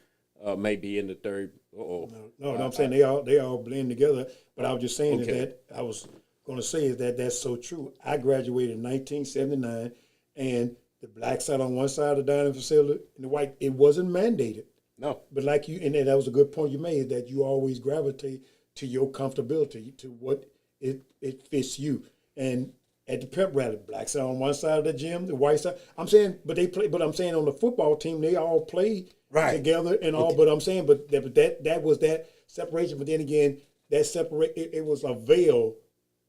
may be in the third. No, I'm saying they all blend together. But I was just saying that I was going to say is that that's so true. I graduated in 1979, and the black sat on one side of the dining facility, and the white. It wasn't mandated. No, but like you, and that was a good point you made, that you always gravitate to your comfortability, to what it fits you. And at the pep rally, blacks are on one side of the gym, the white side. I'm saying, but they play. But I'm saying on the football team, they all play together and all. But I'm saying, but that was that separation. But then again, that separate it was a veil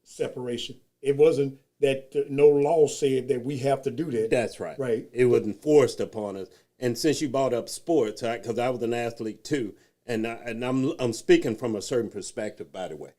separation. It wasn't that no law said that we have to do that. That's right. Right. It wasn't forced upon us. And since you brought up sports, because I was an athlete too, and I'm speaking from a certain perspective, by the way,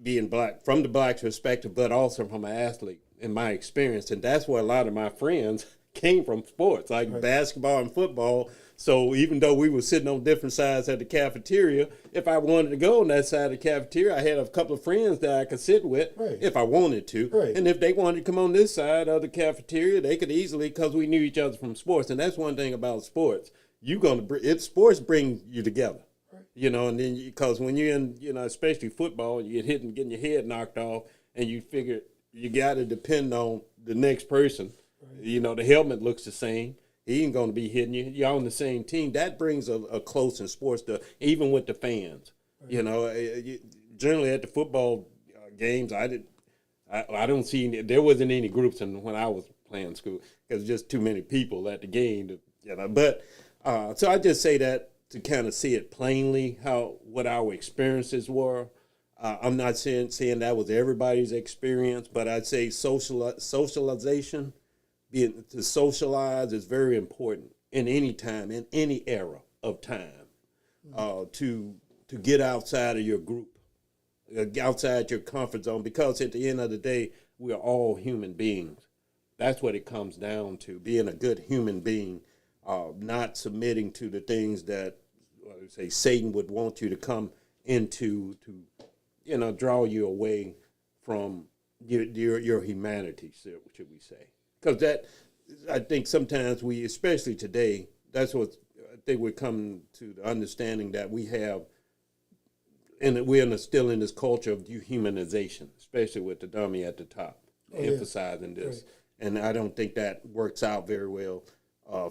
being black from the black perspective, but also from an athlete in my experience, and that's where a lot of my friends came from sports, like basketball and football. So even though we were sitting on different sides at the cafeteria, if I wanted to go on that side of the cafeteria, I had a couple of friends that I could sit with if I wanted to. Right. And if they wanted to come on this side of the cafeteria, they could easily, because we knew each other from sports. And that's one thing about sports. Sports bring you together. You know, and then because when you're in, especially football, you get hit and getting your head knocked off, and you figure you got to depend on the next person. The helmet looks the same. He ain't going to be hitting you. You're on the same team. That brings a close in sports, even with the fans. Generally at the football games, I don't see there wasn't any groups when I was playing school, because just too many people at the game. But so I just say that to kind of see it plainly, what our experiences were. I'm not saying that was everybody's experience, but I'd say socialization. Being to socialize is very important in any time, in any era of time, to get outside of your group, outside your comfort zone, because at the end of the day, we are all human beings. That's what it comes down to, being a good human being, not submitting to the things that, say, Satan would want you to come into, to draw you away from your humanity, should we say. Because I think sometimes we, especially today, that's what I think we're coming to the understanding that we have, and we're still in this culture of dehumanization, especially with the dummy at the top, emphasizing this. Right. And I don't think that works out very well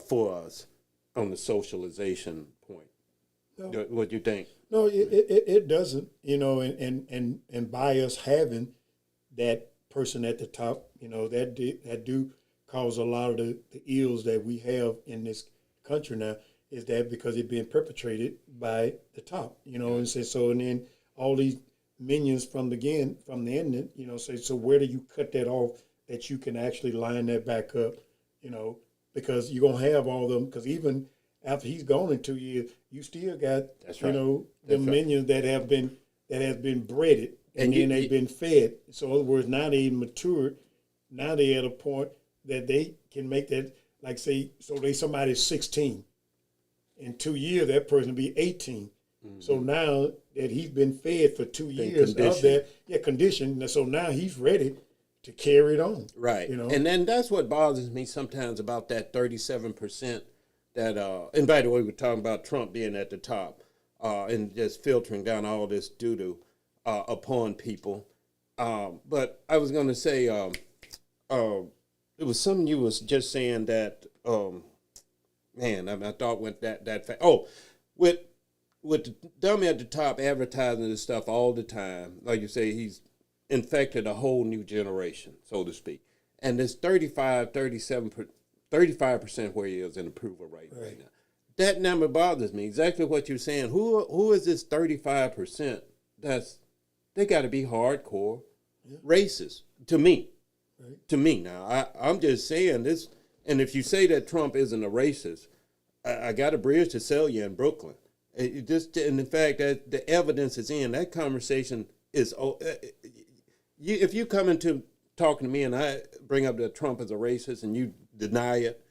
for us on the socialization point. No. What do you think? No, it doesn't, and by us having that person at the top, that do cause a lot of the ills that we have in this country now, is that because it's being perpetrated by the top, and so, and then all these minions from the end, say, so where do you cut that off that you can actually line that back up, because you're going to have all of them, because even after he's gone in 2 years, you still got, the minions that have been breeded, and then they've been fed. So in other words, now they matured, now they're at a point that they can make that, like say, so somebody's 16. In 2 years, that person will be 18. Mm-hmm. So now that he's been fed for 2 years of that, conditioned, so now he's ready to carry it on. Right. And then that's what bothers me sometimes about that 37% that, and by the way, we're talking about Trump being at the top and just filtering down all this doo-doo upon people. But I was going to say, it was something you was just saying that, I thought went that fast. Oh, with the dummy at the top advertising this stuff all the time, like you say, he's infected a whole new generation, so to speak. And this 35% where he is in approval rate right now. That number bothers me. Exactly what you're saying. Who is this 35%? They got to be hardcore racist to me. Right. To me, now I'm just saying this. And if you say that Trump isn't a racist, I got a bridge to sell you in Brooklyn. And the fact that the evidence is in that conversation is. If you come into talking to me and I bring up that Trump is a racist and you deny it,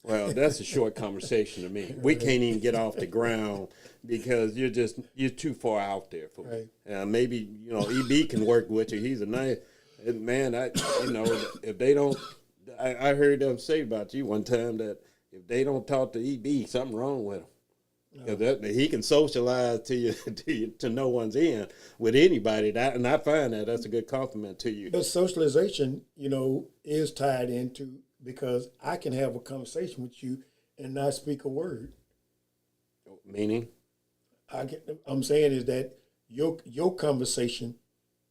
Well, that's a short conversation to me. We can't even get off the ground because you're too far out there for me. Maybe EB can work with you. He's a nice man. If they don't, I heard them say about you one time that if they don't talk to EB, something wrong with him. He can socialize to you, to no one's end with anybody. And I find that's a good compliment to you. But socialization, is tied into, because I can have a conversation with you and not speak a word. Meaning? I'm saying is that your conversation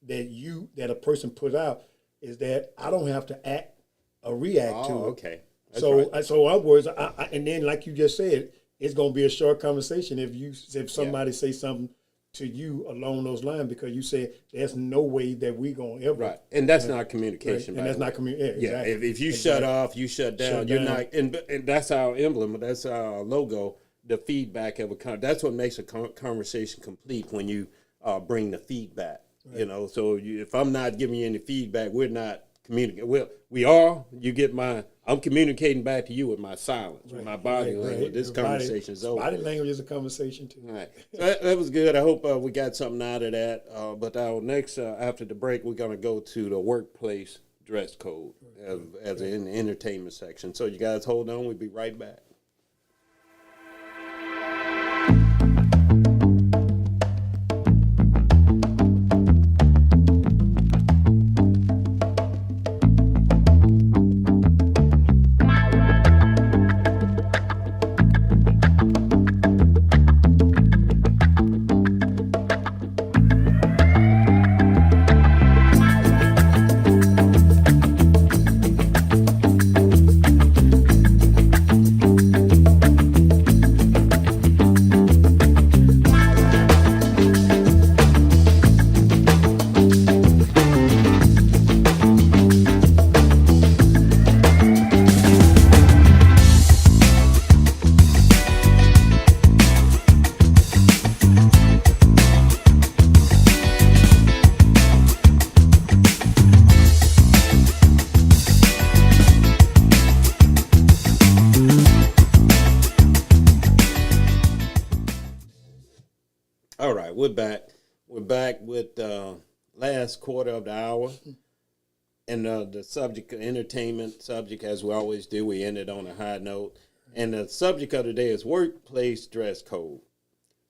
that a person put out is that I don't have to act or react to it. Okay. That's so right. so in other words, and then like you just said, it's going to be a short conversation if somebody say something to you along those lines, because you said there's no way that we going to ever. Right, and that's not communication. Right. And that's not communication. Yeah, exactly. If you shut off, you shut down. You're not, and that's our emblem. That's our logo. The feedback of that's what makes a conversation complete, when you bring the feedback. Right. So if I'm not giving you any feedback, we're not communicating. Well, we are. You get I'm communicating back to you with my silence, with my body language. Right. This conversation is over. Body language is a conversation too. All right. So that was good. I hope we got something out of that. But our next, after the break, we're going to go to the workplace dress code as an entertainment section. So you guys hold on. We'll be right back. All right, we're back. We're back with last quarter of the hour. And the subject, entertainment subject, as we always do, we ended on a high note. And the subject of the day is workplace dress code.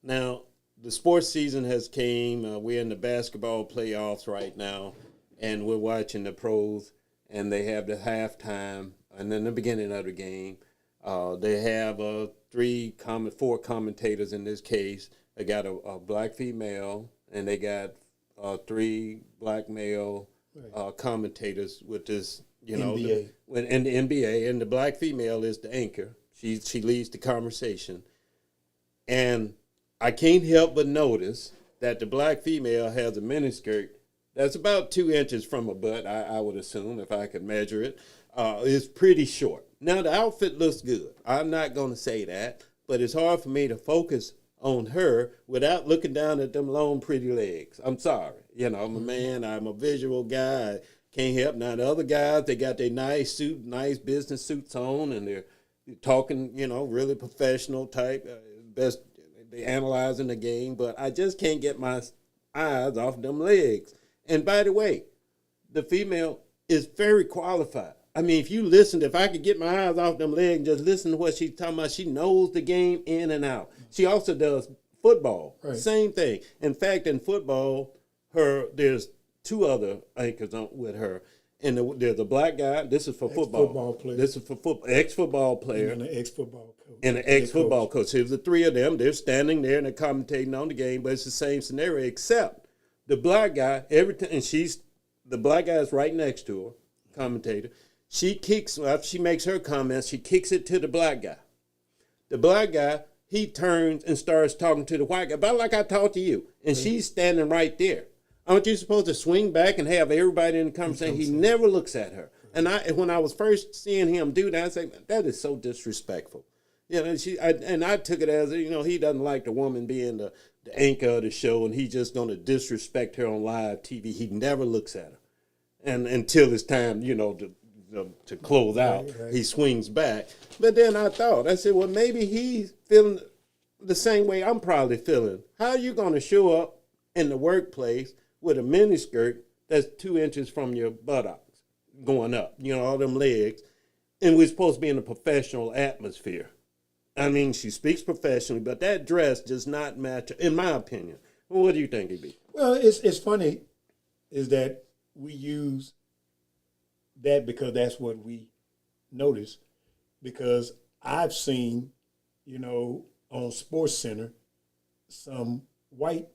Now, the sports season has came. We're in the basketball playoffs right now, and we're watching the pros, and they have the halftime, and then the beginning of the game. They have four commentators in this case. They got a black female, and they got 3 black male commentators with this, NBA. And the NBA, and the black female is the anchor. She leads the conversation. And I can't help but notice that the black female has a miniskirt that's about 2 inches from her butt, I would assume, if I could measure it. It's pretty short. Now, the outfit looks good. I'm not going to say that, but it's hard for me to focus on her without looking down at them long, pretty legs. I'm sorry. I'm a man. I'm a visual guy. I can't help. Now, the other guys, they got their nice business suits on, and they're talking, really professional type. Best, they analyzing the game, but I just can't get my eyes off them legs. And by the way, the female is very qualified. I mean, if I could get my eyes off them legs and just listen to what she's talking about, she knows the game in and out. She also does football. Right. Same thing. In fact, in football, there's 2 other anchors with her. And there's a black guy. This is for football. Football player. This is for ex-football player. And an ex-football coach. And an ex-football coach. So the 3 of them, they're standing there and they're commentating on the game, but it's the same scenario, except the black guy, the black guy is right next to her, commentator. After she makes her comments, she kicks it to the black guy. The black guy, he turns and starts talking to the white guy, about like I talked to you. And she's standing right there. Aren't you supposed to swing back and have everybody in the conversation? He never looks at her. And when I was first seeing him do that, I said, that is so disrespectful. I took it as, he doesn't like the woman being the anchor of the show, and he's just going to disrespect her on live TV. He never looks at her. And until it's time, to close out. Right. He swings back. But then I said, well, maybe he's feeling the same way I'm probably feeling. How are you going to show up in the workplace with a miniskirt that's 2 inches from your buttocks going up, all them legs, and we're supposed to be in a professional atmosphere? I mean, she speaks professionally, but that dress does not match, in my opinion. What do you think, E.B.? Well, it's funny is that we use that because that's what we notice. Because I've seen, on Sports Center, some white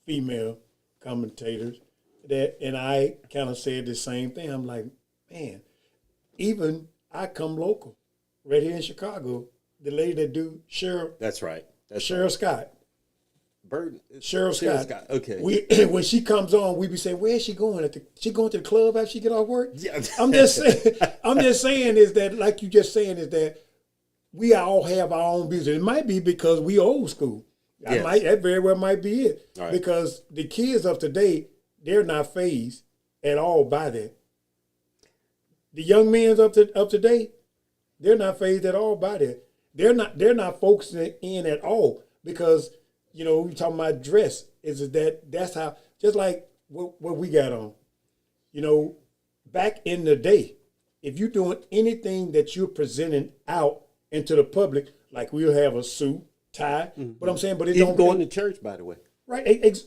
female commentators and I kind of said the same thing. I'm like, man, even I come local, right here in Chicago, the lady that do Cheryl. That's right. Cheryl Scott. Burton. Cheryl Scott. Okay. When she comes on, we be saying, "Where's she going? She going to the club after she get off work?" Yeah. I'm just saying is that, like you just saying, is that we all have our own business. It might be because we old school. Yes. That very well might be it. Right. Because the kids of today, they're not fazed at all by that. The young men of today, they're not fazed at all by that. They're not focusing in at all because, we talking about dress. That's how, just like what we got on. Back in the day, if you're doing anything that you're presenting out into the public, like we'll have a suit, tie, but I'm saying, but it Even don't going to church, by the way. right.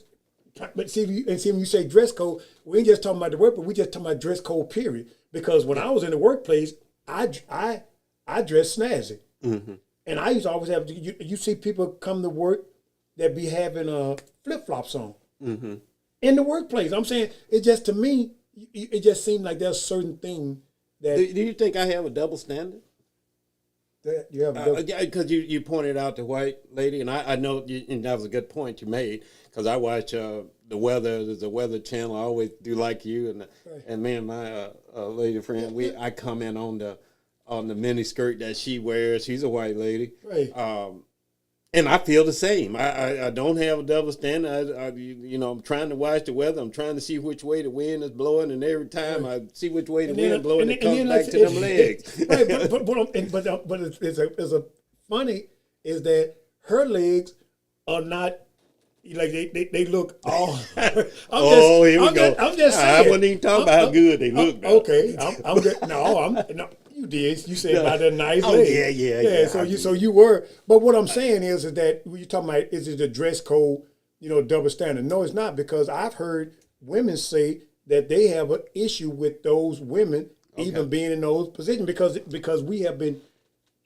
But see, when you say dress code, we ain't just talking about the work, but we just talking about dress code, period. Because when I was in the workplace, I dressed snazzy, and I used to always have. You see people come to work that be having flip flops on in the workplace. I'm saying it just, to me, it just seemed like there's certain thing that. Do you think I have a double standard? That you have because you pointed out the white lady, and I know and that was a good point you made, because I watch the weather. There's a weather channel. I always do like you, and me and my lady friend, I comment on the mini skirt that she wears. She's a white lady, right. And I feel the same. I don't have a double standard. I'm trying to watch the weather. I'm trying to see which way the wind is blowing, and every time I see which way the wind is blowing, it comes back to them legs. Right, but it's a funny is that her legs are not like they look all. Here we go. I'm just saying. I wasn't even talking about how good they look. Okay, I'm good. No. You did. You said about that nice leg. Yeah. So you were. But what I'm saying is that when you're talking about, is it the dress code, double standard? No, it's not, because I've heard women say that they have an issue with those women even being in those positions because we have been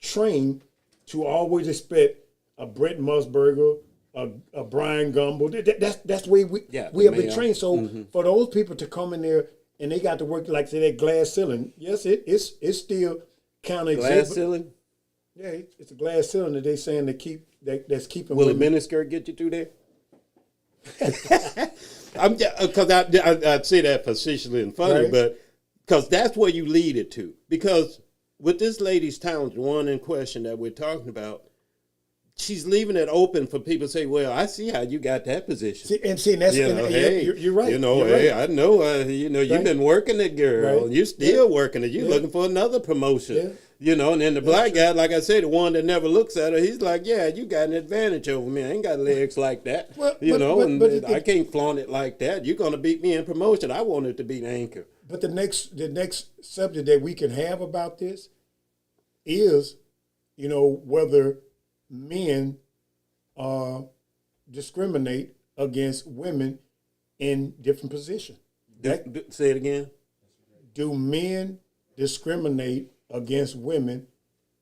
trained to always expect a Brent Musburger, a Brian Gumble. That's the way we have been trained. So for those people to come in there and they got to work, like, say, that glass ceiling. Yes, it's still kind of glass ceiling. Yeah, it's a glass ceiling that they saying that's keeping. Will a miniskirt get you through there? Because I say that facetiously and funny, right. But because that's where you lead it to. Because with this lady's talent, the one in question that we're talking about, she's leaving it open for people to say, "Well, I see how you got that position." That's hey, you're right. Hey, right. I know. You've been working it, girl. Right. You're still working it. You're looking for another promotion. Yeah. And then the black guy, like I said, the one that never looks at her, he's like, "Yeah, you got an advantage over me. I ain't got legs like that. I can't flaunt it like that. You're gonna beat me in promotion. I want it to be the anchor." But the next subject that we can have about this is, whether men discriminate against women in different positions. Say it again. Do men discriminate against women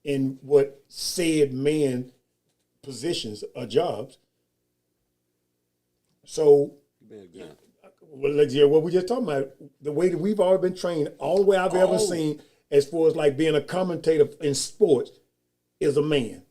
in what said men positions or jobs? So, what we just talking about, the way that we've already been trained, all the way I've ever seen, as far as like being a commentator in sports, is a man.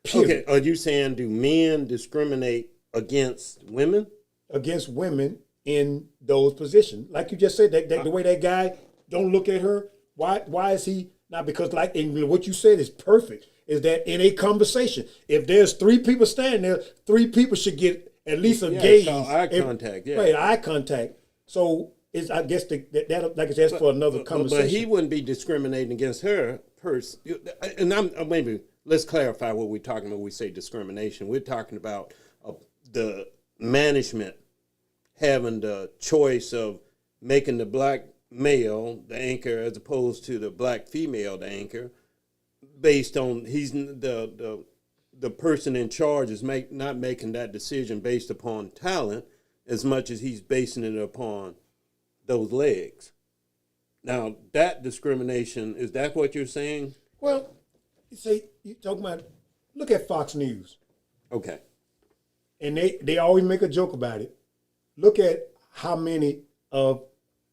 Period. Okay, are you saying do men discriminate against women? Against women in those positions, like you just said, that the way that guy don't look at her. Why is he not? Because and what you said is perfect. Is that in a conversation, if there's 3 people standing there, 3 people should get at least a gaze, eye contact. Yeah, right, eye contact. So is, I guess, that like I said, that's for another conversation. But he wouldn't be discriminating against her person. And maybe let's clarify what we're talking about when we say discrimination. We're talking about the management having the choice of making the black male the anchor as opposed to the black female the anchor, based on he's the person in charge is not making that decision based upon talent as much as he's basing it upon those legs. Now, that discrimination, is that what you're saying? Well, you say, you talking about, look at Fox News. Okay. And they always make a joke about it. Look at how many of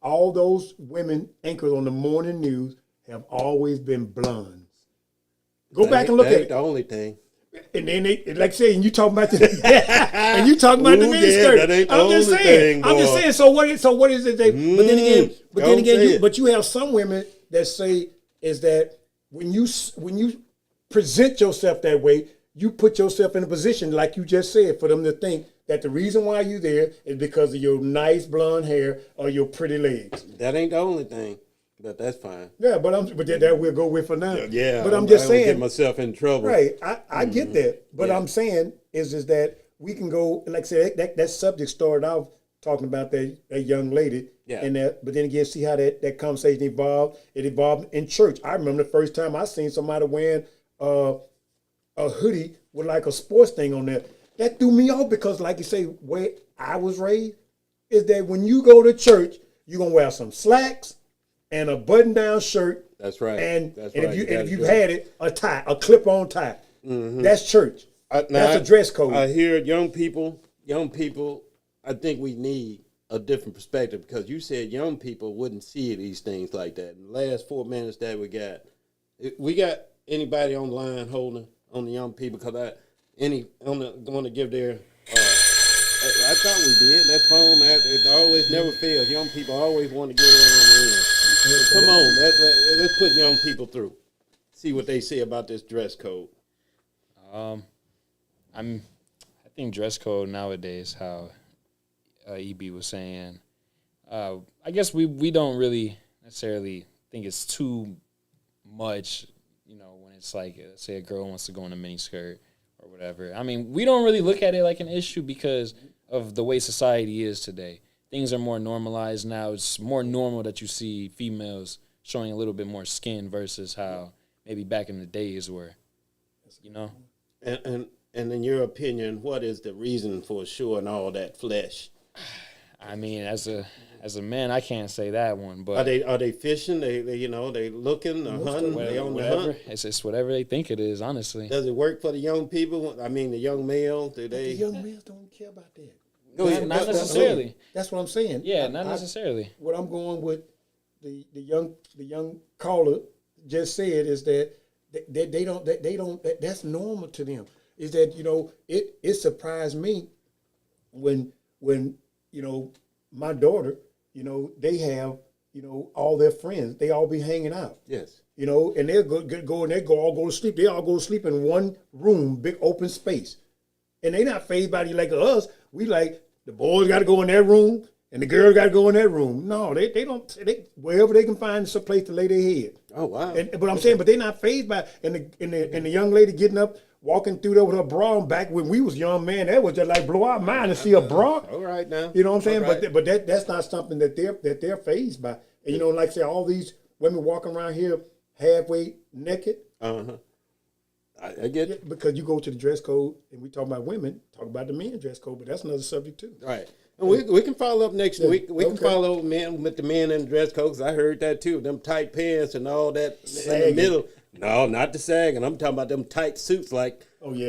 all those women anchors on the morning news have always been blondes. Go back and look at it. The only thing. And then they, like I say, and you talking about the and you talking about the miniskirt. That ain't the I'm just only saying. thing, I'm just boy. saying. So what is it? But then again, but you have some women that say is that when you present yourself that way, you put yourself in a position, like you just said, for them to think that the reason why you're there is because of your nice blonde hair or your pretty legs. That ain't the only thing, but that's fine. Yeah, but that we'll go with for now. Yeah, but I'm just I saying, get myself in trouble. Right, I get that, but I'm saying is that we can go, like I said, that subject started off talking about that young lady, and but then again, see how that conversation evolved. It evolved in church. I remember the first time I seen somebody wearing a hoodie with like a sports thing on there. That threw me off because, like you say, where I was raised is that when you go to church, you're gonna wear some slacks and a button-down shirt. That's right. And That's if you had it, a tie, a clip-on tie. Mm-hmm. That's church. That's a dress code. I hear young people. I think we need a different perspective because you said young people wouldn't see these things like that. In the last 4 minutes that we got anybody on the line holding on the young people? Because going to give their. I thought we did. That phone, it always never fails. Young people always want to get in on the end. Come on, let's put young people through. See what they say about this dress code. I think dress code nowadays, how EB was saying, I guess we don't really necessarily think it's too much, when it's like, say a girl wants to go in a mini skirt or whatever. I mean, we don't really look at it like an issue because of the way society is today. Things are more normalized now. It's more normal that you see females showing a little bit more skin versus how maybe back in the days were, And in your opinion, what is the reason for showing all that flesh? I mean, as a man, I can't say that one. But are they fishing? They looking, hunting. They on the hunt. It's whatever they think it is. Honestly, does it work for the young people? I mean, the young males. The young males don't care about that. Not necessarily. That's what I'm saying. Yeah, not necessarily. What I'm going with the young caller just said is that they don't that's normal to them. Is that it surprised me when my daughter, they have all their friends, they all be hanging out. Yes. And they'll go and all go to sleep. They all go to sleep in one room, big open space, and they not fazed by it like us. We like the boys got to go in their room and the girls got to go in their room. No, they don't. Wherever they can find some place to lay their head. Oh wow! But I'm saying, but they're not fazed by it. And the young lady getting up, walking through there with her bra on. Back when we was young, man, that was just like blow our mind to see a bra. All right now. You know what I'm saying? Right. But that's not something that they're fazed by. And like I say, all these women walking around here halfway naked. I get it. Because you go to the dress code, and we talk about women, talk about the men dress code, but that's another subject too. Right. And we can follow up next week. We can follow up with the men in the dress code, because I heard that too. Them tight pants and all that sagging. In the middle. No, not the sagging. I'm talking about them tight suits. Like,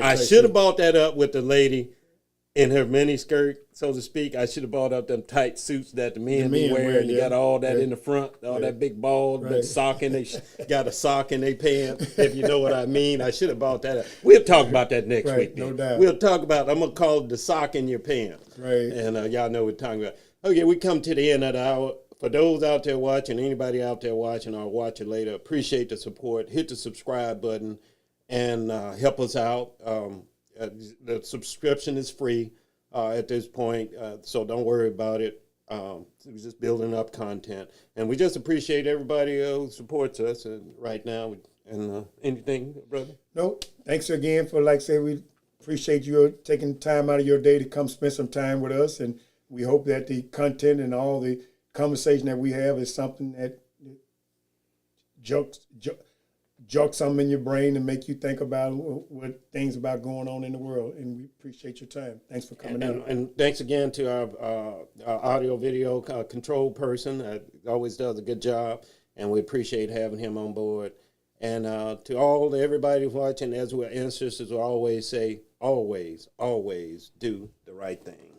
I should have bought that up with the lady in her mini skirt, so to speak. I should have bought up them tight suits that the men be wearing. You got all that in the front, all that big ball, the sock in. They got a sock in their pants, if you know what I mean. I should have bought that up. We'll talk about that next week. No doubt. We'll talk about, I'm going to call it the sock in your pants. Right. And y'all know what we're talking about. Okay, we come to the end of the hour. For those out there watching, anybody out there watching or watching later, appreciate the support. Hit the subscribe button and help us out. The subscription is free at this point, so don't worry about it. We're just building up content, and we just appreciate everybody who supports us. And right now, and anything, brother. No, thanks again for, like I said, we appreciate you taking time out of your day to come spend some time with us, and we hope that the content and all the conversation that we have is something that jolt something in your brain and make you think about what things about going on in the world. And we appreciate your time. Thanks for coming out. And thanks again to our audio video control person. Always does a good job, and we appreciate having him on board. And to everybody watching, as our ancestors will always say, always, always do the right thing.